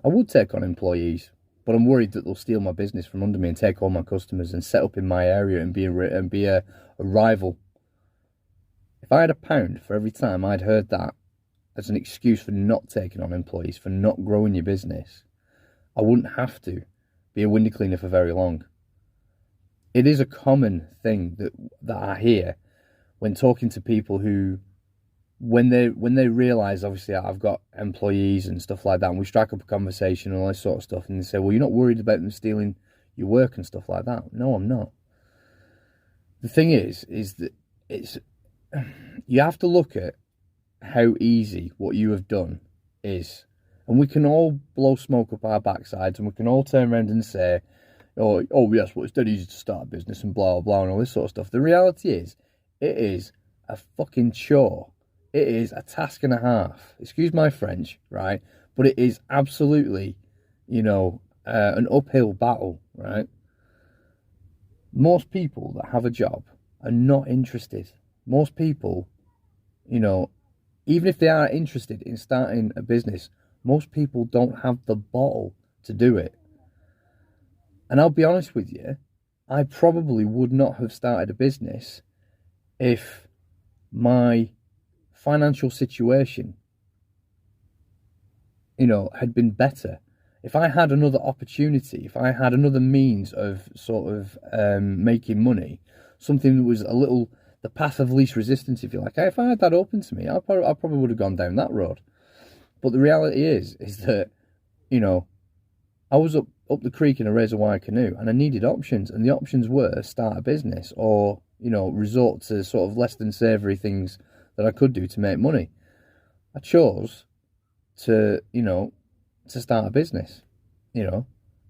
I would take on employees, but I'm worried that they'll steal my business from under me and take all my customers and set up in my area and be a rival. If I had £1 for every time I'd heard that as an excuse for not taking on employees, for not growing your business, I wouldn't have to be a window cleaner for very long. It is a common thing that I hear when talking to people who, when they realise, obviously, I've got employees and stuff like that, and we strike up a conversation and all this sort of stuff, and they say, well, you're not worried about them stealing your work and stuff like that. No, I'm not. The thing is that you have to look at how easy what you have done is. And we can all blow smoke up our backsides, and we can all turn around and say, oh yes, well, it's dead easy to start a business and blah, blah, blah, and all this sort of stuff. The reality is, it is a fucking chore. It is a task and a half. Excuse my French, right? But it is absolutely, an uphill battle, right? Most people that have a job are not interested. Most people, even if they are interested in starting a business, most people don't have the bottle to do it. And I'll be honest with you, I probably would not have started a business if my financial situation, had been better. If I had another opportunity, if I had another means of sort of making money, something that was the path of least resistance, if you like. If I had that open to me, I probably would have gone down that road. But the reality is that, I was up the creek in a razor wire canoe, and I needed options, and the options were start a business or, resort to sort of less than savoury things that I could do to make money. I chose to start a business.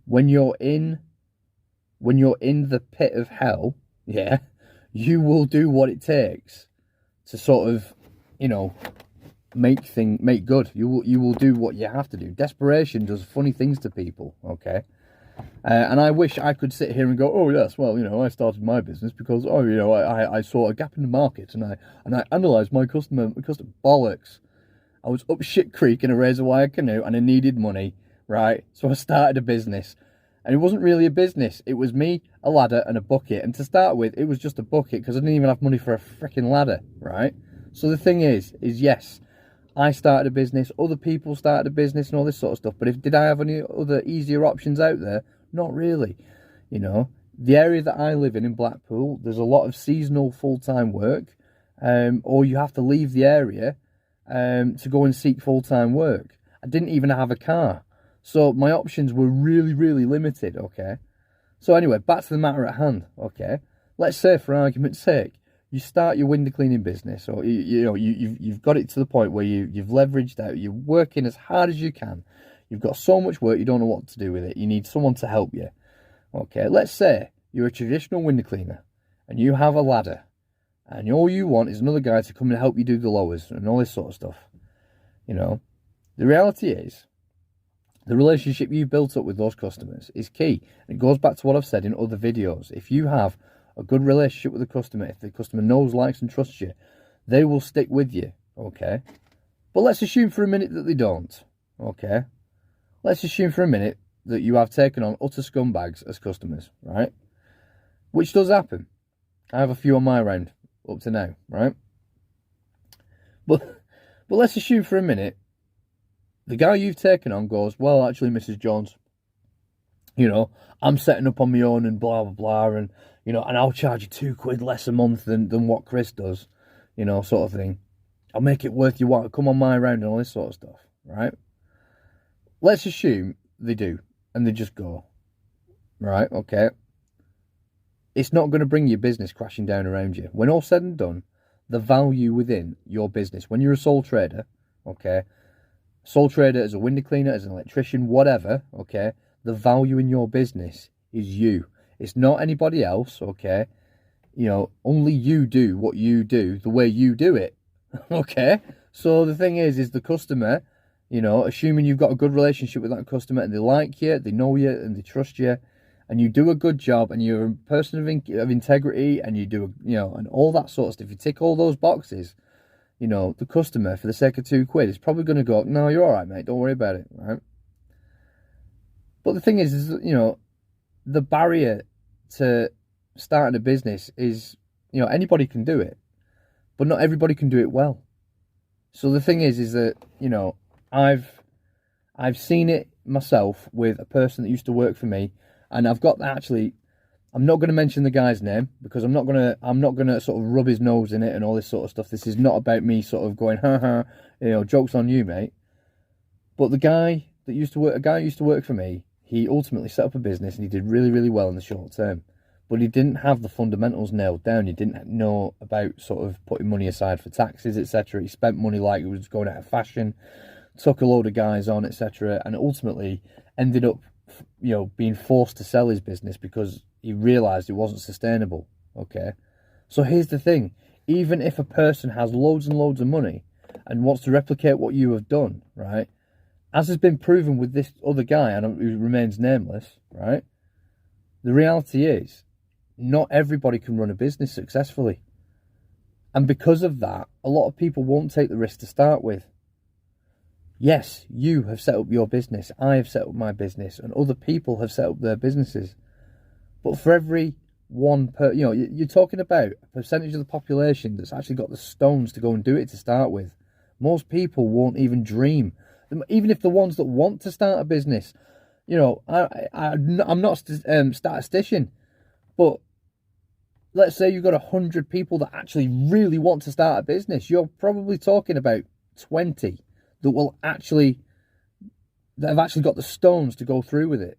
When you're in the pit of hell, yeah, you will do what it takes to sort of, make good. You will do what you have to do. Desperation does funny things to people, okay? And I wish I could sit here and go, oh yes, well, I started my business because I saw a gap in the market and I analysed my customer bollocks. I was up shit creek in a razor wire canoe and I needed money, right? So I started a business. And it wasn't really a business. It was me, a ladder, and a bucket. And to start with, it was just a bucket because I didn't even have money for a freaking ladder, right? So the thing is yes, I started a business, other people started a business and all this sort of stuff. But did I have any other easier options out there? Not really. The area that I live in Blackpool, there's a lot of seasonal full-time work, or you have to leave the area to go and seek full-time work. I didn't even have a car. So my options were really, really limited, okay? So anyway, back to the matter at hand, okay? Let's say, for argument's sake, you start your window cleaning business, or you've got it to the point where you've leveraged out, you're working as hard as you can, you've got so much work you don't know what to do with it, you need someone to help you, okay? Let's say you're a traditional window cleaner, and you have a ladder, and all you want is another guy to come and help you do the lowers, and all this sort of stuff, The reality is, the relationship you've built up with those customers is key. And it goes back to what I've said in other videos. If you have a good relationship with the customer, if the customer knows, likes and trusts you, they will stick with you, okay? But let's assume for a minute that they don't, okay? Let's assume for a minute that you have taken on utter scumbags as customers, right? Which does happen. I have a few on my round up to now, right? But let's assume for a minute the guy you've taken on goes, well, actually, Mrs. Jones, I'm setting up on my own and blah, blah, blah, and, and I'll charge you £2 less a month than what Chris does, sort of thing. I'll make it worth your while. Come on my round and all this sort of stuff, right? Let's assume they do, and they just go, right, okay. It's not going to bring your business crashing down around you. When all said and done, the value within your business, when you're a sole trader, okay, sole trader, as a window cleaner, as an electrician, whatever, okay, the value in your business is you. It's not anybody else, okay? Only you do what you do the way you do it, okay? So the thing is the customer, assuming you've got a good relationship with that customer and they like you, they know you, and they trust you, and you do a good job, and you're a person of integrity, and you do, and all that sort of stuff, you tick all those boxes, the customer, for the sake of £2, is probably going to go, no, you're all right, mate, don't worry about it, right? But the thing is, you know, the barrier to starting a business is, you know, anybody can do it, but not everybody can do it well. So the thing is that, you know, I've seen it myself with a person that used to work for me, and I've got actually, I'm not going to mention the guy's name because I'm not going to sort of rub his nose in it and all this sort of stuff. This is not about me sort of going, ha ha, you know, joke's on you, mate. But the guy that used to work for me, he ultimately set up a business and he did really, really well in the short term. But he didn't have the fundamentals nailed down. He didn't know about sort of putting money aside for taxes, etc. He spent money like it was going out of fashion, took a load of guys on, etc. And ultimately ended up, you know, being forced to sell his business because he realised it wasn't sustainable, okay? So here's the thing. Even if a person has loads and loads of money and wants to replicate what you have done, right, as has been proven with this other guy, and who remains nameless, right, the reality is not everybody can run a business successfully. And because of that, a lot of people won't take the risk to start with. Yes, you have set up your business, I have set up my business, and other people have set up their businesses. But for every one you know, you're talking about a percentage of the population that's actually got the stones to go and do it to start with. Most people won't even dream. Even if the ones that want to start a business, you know, I'm not a statistician, but let's say you've got 100 people that actually really want to start a business. You're probably talking about 20 that have actually got the stones to go through with it.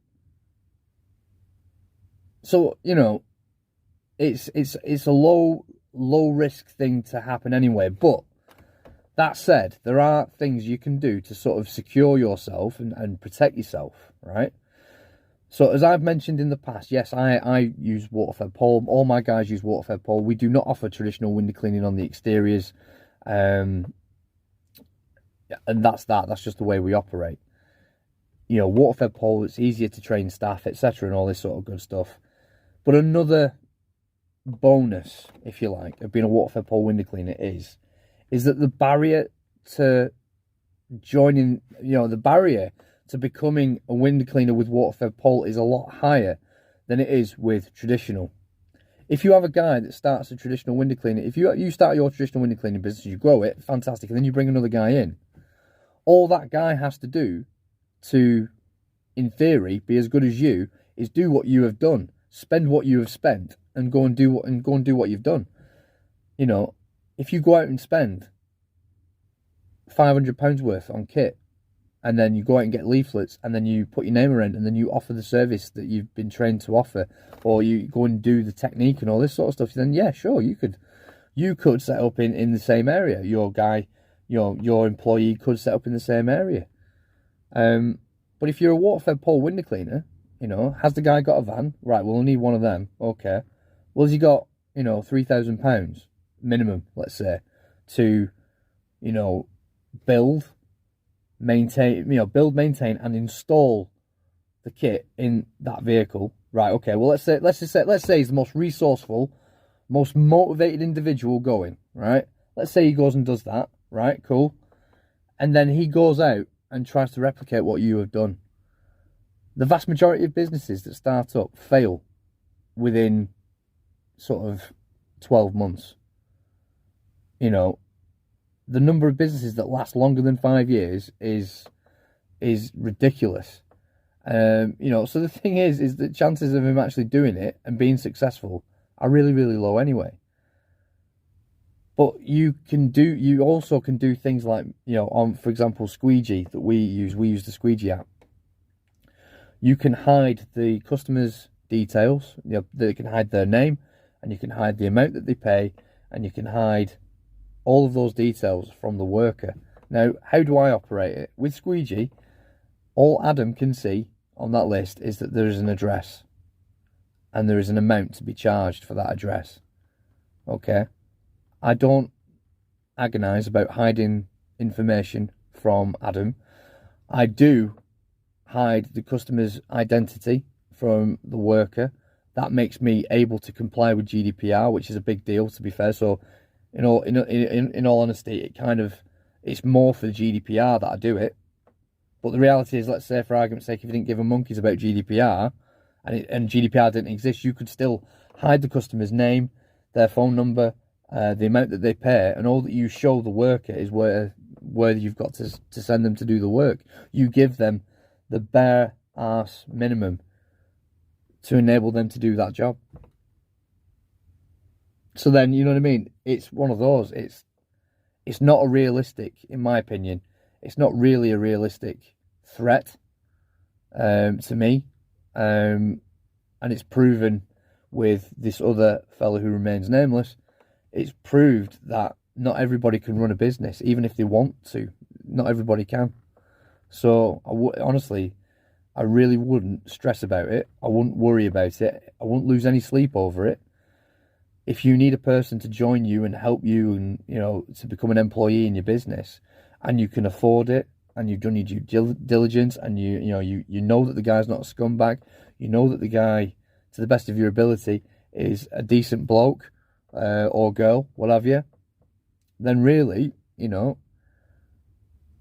So, you know, it's a low risk thing to happen anyway. But that said, there are things you can do to sort of secure yourself and protect yourself, right? So as I've mentioned in the past, yes, I use water-fed pole. All my guys use water-fed pole. We do not offer traditional window cleaning on the exteriors. And that's that. That's just the way we operate. You know, water-fed pole, it's easier to train staff, etc. and all this sort of good stuff. But another bonus, if you like, of being a water-fed pole window cleaner is that the barrier to joining, you know, the barrier to becoming a window cleaner with water-fed pole is a lot higher than it is with traditional. If you have a guy that starts a traditional window cleaner, if you start your traditional window cleaning business, you grow it, fantastic, and then you bring another guy in, all that guy has to do to, in theory, be as good as you is do what you have done, spend what you have spent, and go and do what you've done. You know, if you go out and spend £500 worth on kit, and then you go out and get leaflets, and then you put your name around, and then you offer the service that you've been trained to offer, or you go and do the technique and all this sort of stuff, then yeah, sure, you could set up in the same area. Your guy, your employee could set up in the same area. But if you're a water-fed pole window cleaner, you know, has the guy got a van? Right, we'll need one of them. Okay. Well, has he got, you know, £3,000 minimum, let's say, to, you know, build, maintain, and install the kit in that vehicle? Right. Okay. Well, let's say he's the most resourceful, most motivated individual going. Right. Let's say he goes and does that. Right. Cool. And then he goes out and tries to replicate what you have done. The vast majority of businesses that start up fail within sort of 12 months. You know, the number of businesses that last longer than 5 years is ridiculous. You know, so the thing is that chances of him actually doing it and being successful are really, really low anyway. But you also can do things like, you know, on, for example, Squeegee that we use the Squeegee app. You can hide the customer's details. You know, they can hide their name, and you can hide the amount that they pay, and you can hide all of those details from the worker. Now, how do I operate it? With Squeegee, all Adam can see on that list is that there is an address, and there is an amount to be charged for that address. Okay? I don't agonise about hiding information from Adam. I do hide the customer's identity from the worker. That makes me able to comply with GDPR, which is a big deal, to be fair. So, in all honesty, it's more for the GDPR that I do it. But the reality is, let's say for argument's sake, if you didn't give a monkeys about GDPR and GDPR didn't exist, you could still hide the customer's name, their phone number, the amount that they pay, and all that you show the worker is where you've got to send them to do the work. You give them the bare arse minimum to enable them to do that job. So then, you know what I mean? It's one of those. It's not a realistic, in my opinion, it's not really a realistic threat to me. And it's proven with this other fellow who remains nameless. It's proved that not everybody can run a business, even if they want to. Not everybody can. So, honestly, I really wouldn't stress about it. I wouldn't worry about it. I wouldn't lose any sleep over it. If you need a person to join you and help you and, you know, to become an employee in your business, and you can afford it, and you've done your due diligence, and you know that the guy's not a scumbag, you know that the guy, to the best of your ability, is a decent bloke or girl, what have you, then really, you know,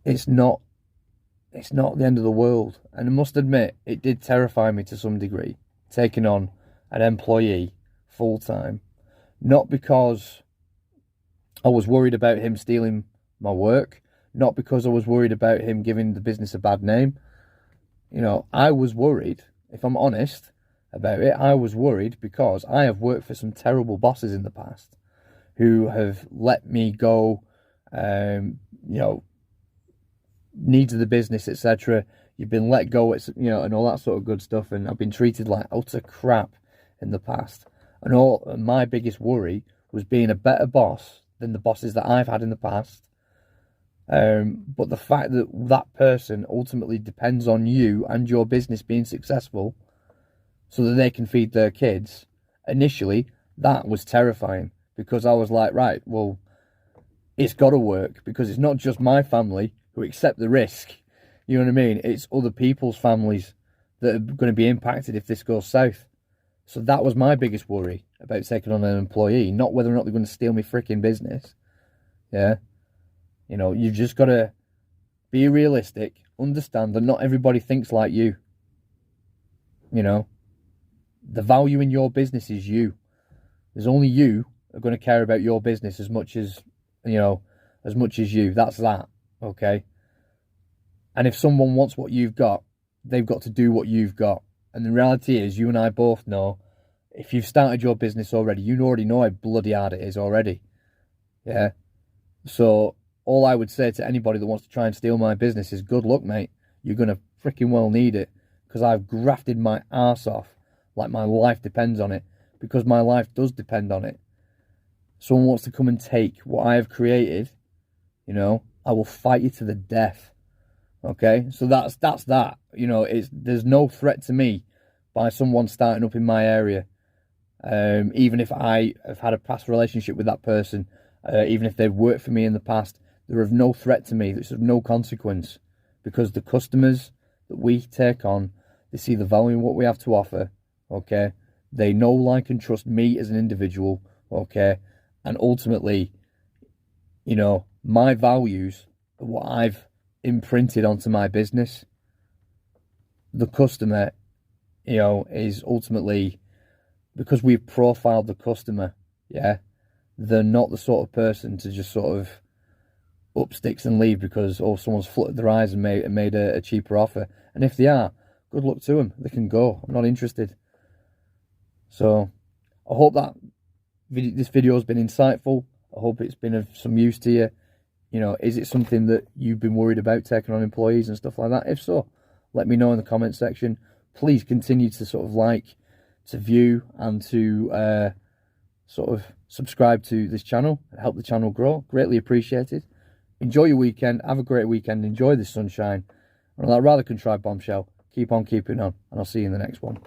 it's not the end of the world. And I must admit, it did terrify me to some degree, taking on an employee full-time. Not because I was worried about him stealing my work, not because I was worried about him giving the business a bad name. You know, I was worried, if I'm honest about it, I was worried because I have worked for some terrible bosses in the past who have let me go, you know, needs of the business, etc. You've been let go, it's, you know, and all that sort of good stuff, and I've been treated like utter crap in the past. And my biggest worry was being a better boss than the bosses that I've had in the past. But the fact that that person ultimately depends on you and your business being successful so that they can feed their kids, initially, that was terrifying. Because I was like, right, well, it's got to work. Because it's not just my family who accept the risk. You know what I mean? It's other people's families that are going to be impacted if this goes south. So that was my biggest worry about taking on an employee, not whether or not they're going to steal my freaking business. Yeah. You know, you've just got to be realistic, understand that not everybody thinks like you. You know, the value in your business is you. There's only you are going to care about your business as much as, you know, as much as you. That's that, okay? And if someone wants what you've got, they've got to do what you've got. And the reality is, you and I both know, if you've started your business already, you already know how bloody hard it is already. Yeah? So, all I would say to anybody that wants to try and steal my business is, good luck, mate. You're going to freaking well need it. Because I've grafted my arse off like my life depends on it. Because my life does depend on it. Someone wants to come and take what I have created, you know, I will fight you to the death. Okay, so that's that. You know, there's no threat to me by someone starting up in my area. Even if I have had a past relationship with that person, even if they've worked for me in the past, they're of no threat to me. There's of no consequence, because the customers that we take on, they see the value in what we have to offer. Okay, they know, like, and trust me as an individual. Okay, and ultimately, you know, my values are what I've imprinted onto my business. The customer, you know, is ultimately, because we've profiled the customer, yeah, they're not the sort of person to just sort of up sticks and leave because, oh, someone's fluttered their eyes and made a cheaper offer. And if they are, good luck to them. They can go. I'm not interested. So I hope that this video has been insightful. I hope it's been of some use to you. You know, is it something that you've been worried about, taking on employees and stuff like that? If so, let me know in the comment section. Please continue to sort of like, to view, and to sort of subscribe to this channel and help the channel grow. Greatly appreciated. Enjoy your weekend. Have a great weekend. Enjoy the sunshine. And on that rather contrived bombshell, keep on keeping on. And I'll see you in the next one.